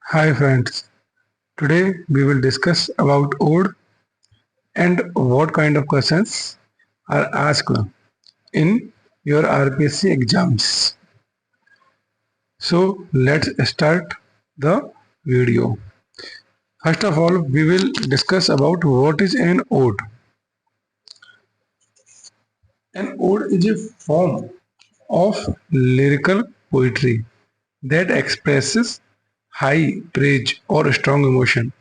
Hi friends, today we will discuss about ode and what kind of questions are asked in your RPSC exams. So let's start the video. First of all, we will discuss about what is an ode. An ode is a form of lyrical poetry that expresses high praise or strong emotion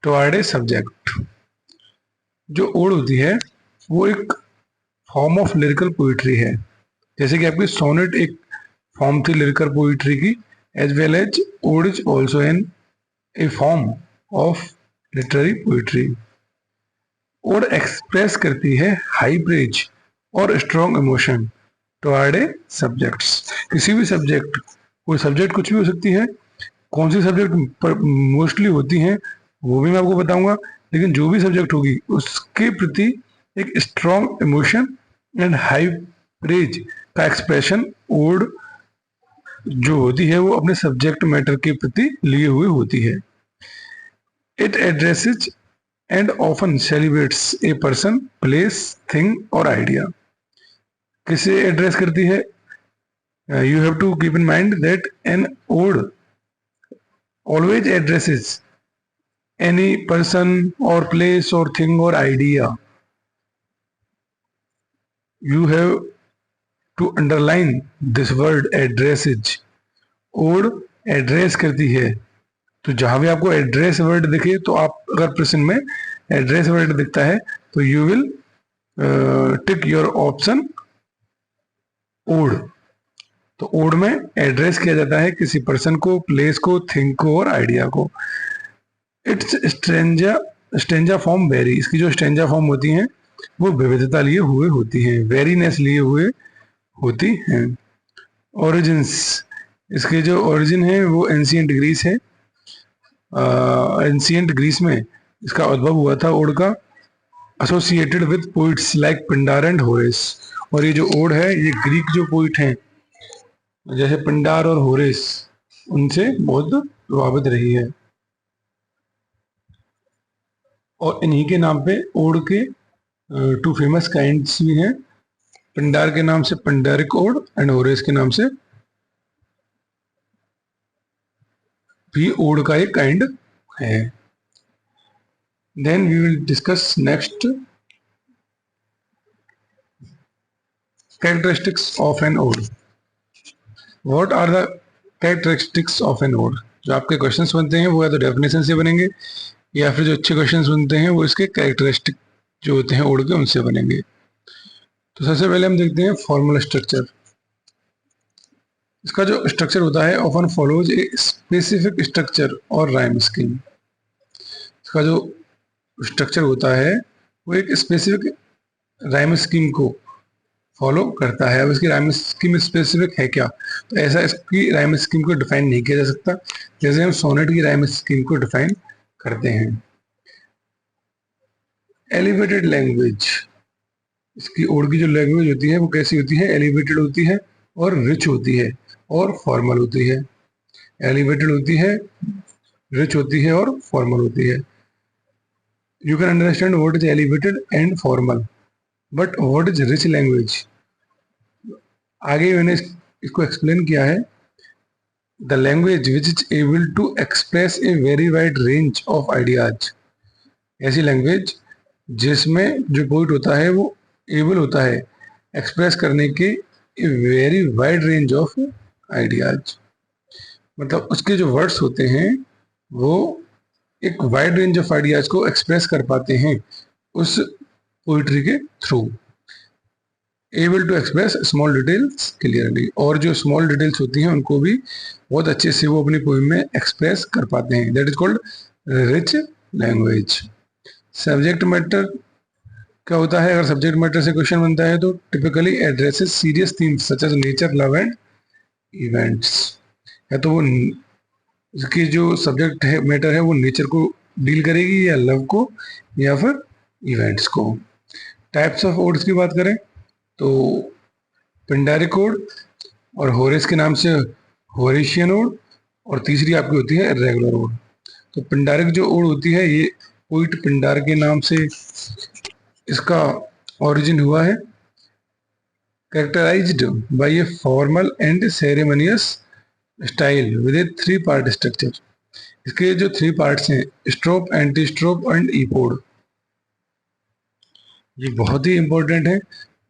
toward a subject. जो odd होती है वो एक form of lyrical poetry है। जैसे कि आपकी sonnet एक फॉर्म थी लिरिकल पोइट्री की, as well as ode is also an a form of literary poetry. Ode express करती है हाई प्रेज और strong emotion toward a subjects. किसी भी सब्जेक्ट, कोई सब्जेक्ट कुछ भी हो सकती है, कौन सी सब्जेक्ट मोस्टली होती हैं वो भी मैं आपको बताऊंगा, लेकिन जो भी सब्जेक्ट होगी उसके प्रति एक strong emotion and high praise का एक्सप्रेशन ओड जो होती है वो अपने सब्जेक्ट मैटर के प्रति लिए हुए होती है। It addresses and often celebrates a person, place, thing और आइडिया। किसे एड्रेस करती है? You have to keep in mind that an ode always addresses any person or place or thing or idea. You have to underline this word addresses. और address करती है, तो जहां भी आपको एड्रेस वर्ड दिखे तो आप अगर प्रश्न में एड्रेस वर्ड दिखता है तो you will tick your option ode. तो ओड में एड्रेस किया जाता है किसी पर्सन को, प्लेस को, थिंग को और आइडिया को। इट्स स्टेंजा फॉर्म वेरी, इसकी जो स्टेंजा फॉर्म होती हैं वो विविधता लिए हुए होती हैं, वेरीनेस लिए हुए होती हैं। ओरिजिन्स, इसके जो ओरिजिन है वो एंशिएंट ग्रीस है। एंशिएंट ग्रीस में इसका उद्भव हुआ था ओड का, associated with poets like Pindar and Horace. और ये जो ओड है ये ग्रीक जो पोइट हैं जैसे पिंडार और होरेस उनसे बहुत प्रभावित रही है। और इन्हीं के नाम पे ओड के टू फेमस काइंड्स भी हैं। पिंडार के नाम से पिंडारिक ओड एंड होरेस के नाम से भी ओड का एक काइंड है। Then we will discuss next characteristics of an ode. What are the characteristics of an ode? जो आपके क्वेश्चंस बनते हैं वो या तो डेफिनेशन से बनेंगे या फिर जो अच्छे क्वेश्चंस बनते हैं वो इसके कैरेक्टरिस्टिक जो होते हैं ओड के उनसे बनेंगे। तो सबसे पहले हम देखते हैं फॉर्मल स्ट्रक्चर। इसका जो स्ट्रक्चर होता है often follows a specific structure और राइम स्कीम। इसका जो स्ट्रक्चर होता है वो एक स्पेसिफिक राइम स्कीम को फॉलो करता है। अब इसकी राइम स्कीम स्पेसिफिक है क्या, तो ऐसा इसकी राइम स्कीम को डिफाइन नहीं किया जा सकता जैसे हम सोनेट की राइम स्कीम को डिफाइन करते हैं। एलिवेटेड लैंग्वेज, इसकी ओड की जो लैंग्वेज होती है वो कैसी होती है? एलिवेटेड होती है और रिच होती है और फॉर्मल होती है। एलिवेटेड होती है, रिच होती है और फॉर्मल होती है। You can understand what is elevated and formal, but what is rich language? आगे मैंने इसको एक्सप्लेन किया है। The language which is able to express a very wide range of ideas. ऐसी लैंग्वेज जिसमें जो पोइट होता है वो एबल होता है एक्सप्रेस करने के a very wide range of ideas. मतलब उसके जो वर्ड्स होते हैं वो एक वाइड रेंज ऑफ आइडियाज को एक्सप्रेस कर पाते हैं उस पोइट्री के through. Able to express small details clearly, और जो स्मॉल डिटेल्स होती हैं उनको भी बहुत अच्छे से वो अपनी पोइम में एक्सप्रेस कर पाते हैं। That is called rich language. Subject matter क्या होता है? अगर सब्जेक्ट मैटर से क्वेश्चन बनता है तो typically addresses serious themes such as nature, love and events. या तो वो इसकी जो सब्जेक्ट है मैटर है वो नेचर को डील करेगी या लव को या फिर इवेंट्स को। टाइप्स ऑफ ओड्स की बात करें तो पिंडारिक ओड और होरेस के नाम से होरेशियन ओड और तीसरी आपकी होती है रेगुलर ओड। तो पिंडारिक जो ओड होती है ये पोइट पिंडार के नाम से इसका ओरिजिन हुआ है। Characterized by a formal and ceremonious style with a 3 part structure. इसके जो 3 पार्ट्स हैं, स्ट्रोप, एंटी स्ट्रोप एंड ईपोड, ये बहुत ही इंपॉर्टेंट है।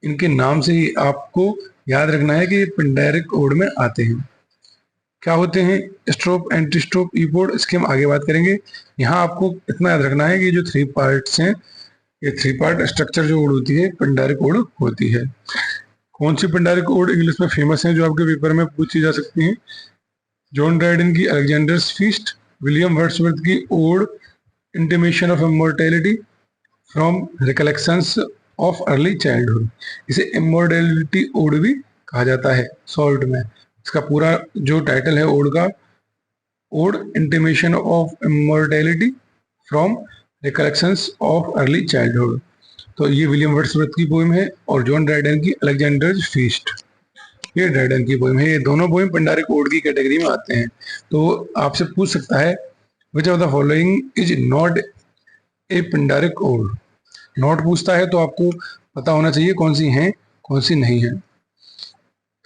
इनके नाम से ही आपको याद रखना है कि ये पिंडारिक ओड में आते हैं। क्या होते हैं स्ट्रोप, एंटी स्ट्रोप, ईपोड, इसकी हम आगे बात करेंगे। यहाँ आपको इतना याद रखना है कि जो 3 पार्ट्स हैं, ये 3 पार्ट स्ट्रक्चर जो ओड होती है पिंडारिक ओड होती है। कौन सी पिंडारिक ओड इंग्लिश में फेमस है जो आपके पेपर में पूछी जा सकती है? जॉन ड्राइडन की अलेक्जेंडर्स फीस्ट, विलियम वर्ड्सवर्थ की ode intimation of immortality from recollections of early childhood. इसे इमॉर्टैलिटी ओड भी कहा जाता है शॉर्ट में। इसका पूरा जो टाइटल है ओड का, ode intimation of immortality from recollections of early childhood. तो ये विलियम वर्ड्सवर्थ की पोएम है और जॉन ड्राइडन की अलेक्जेंडर्स फीस्ट, ये ड्राइडन की पोएम है। ये दोनों पोएम पिंडारिक ओड की कैटेगरी में आते हैं। तो आपसे पूछ सकता है which of the following is not a Pindaric ode. Not पूछता है तो आपको पता होना चाहिए कौन सी हैं कौन सी नहीं है।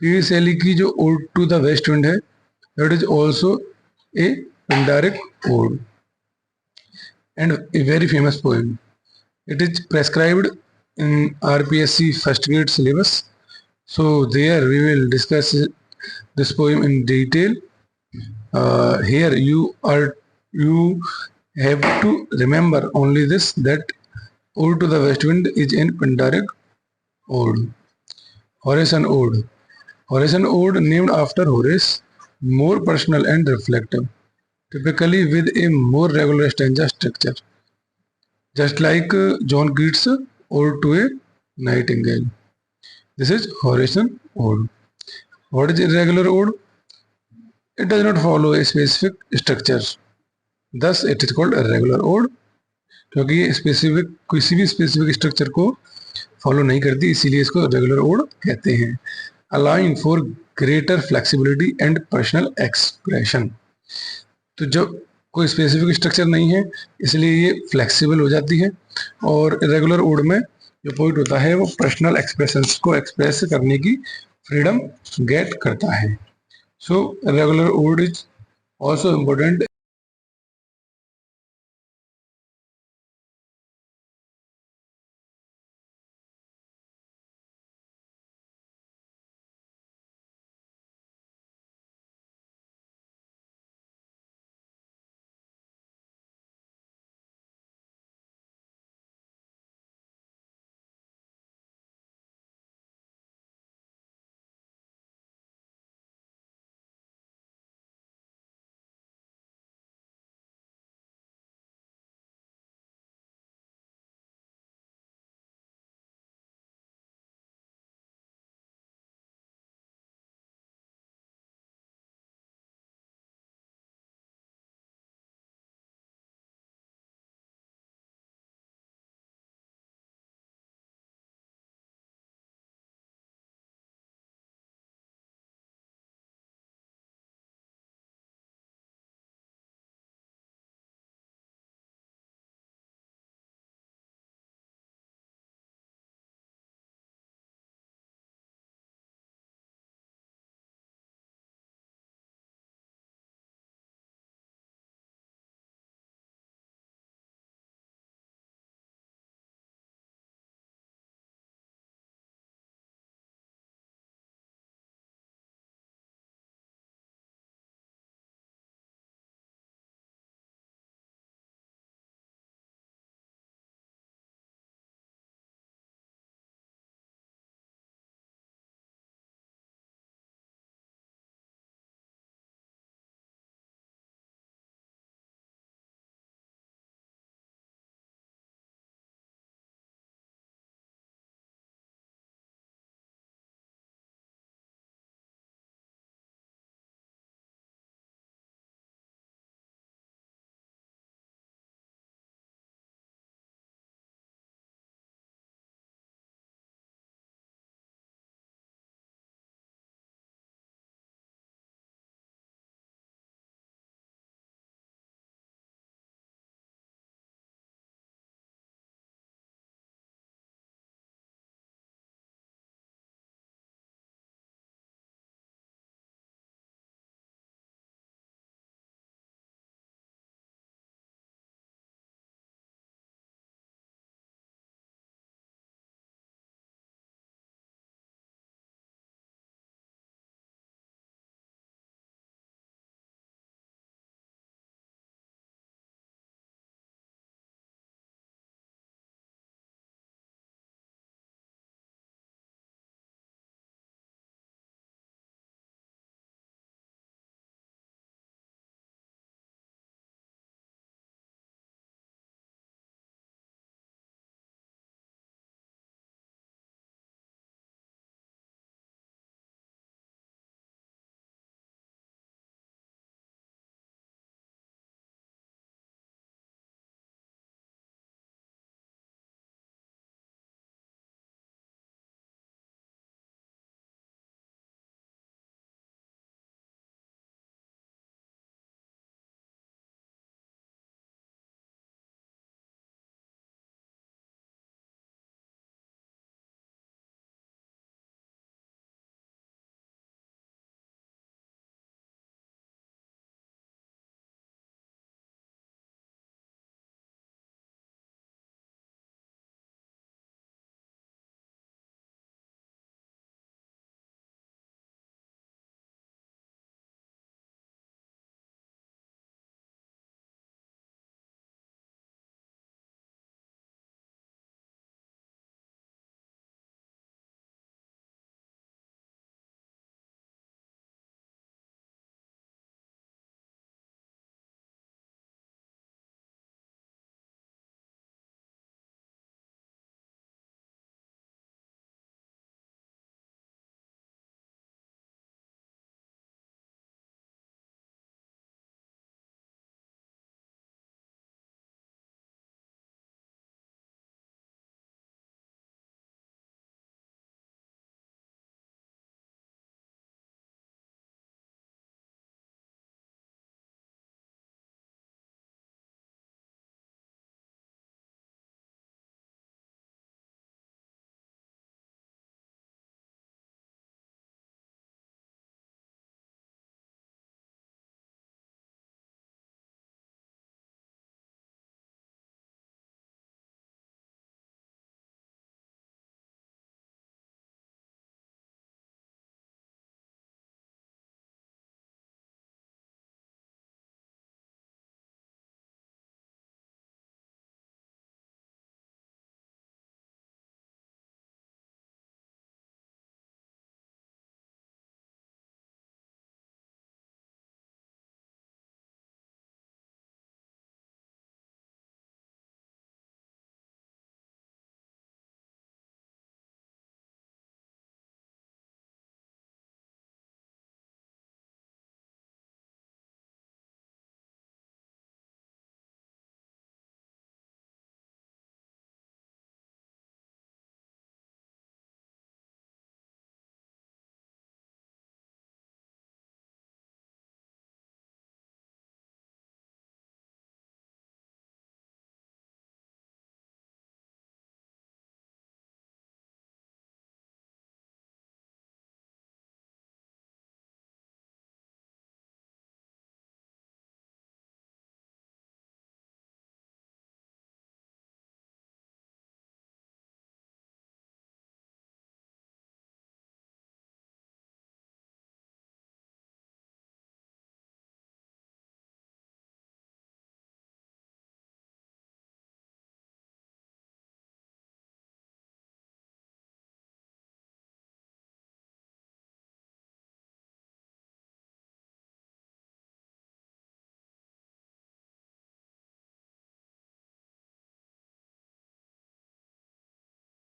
पी शैली की जो ode to the west wind है, that is also a Pindaric ode and a very famous poem. It is prescribed in RPSC first grade syllabus. So there we will discuss this poem in detail. Here you have to remember only this, that Ode to the West Wind is in Pindaric Ode. Horatian Ode. Horatian Ode named after Horace, more personal and reflective, typically with a more regular stanza structure. Just like John Keats' Ode to a Nightingale. This is Horatian Ode. What is irregular ode? It does not follow a specific structure. Thus it is called irregular ode. क्योंकि ये specific किसी भी specific structure को follow नहीं करती, इसीलिए इसको regular odd कहते हैं। Allowing for greater flexibility and personal expression. तो जब कोई स्पेसिफिक स्ट्रक्चर नहीं है इसलिए ये फ्लेक्सिबल हो जाती है, और इरेगुलर ओड में जो पोइट होता है वो पर्सनल एक्सप्रेशंस को एक्सप्रेस करने की फ्रीडम गेट करता है। So irregular ode is also important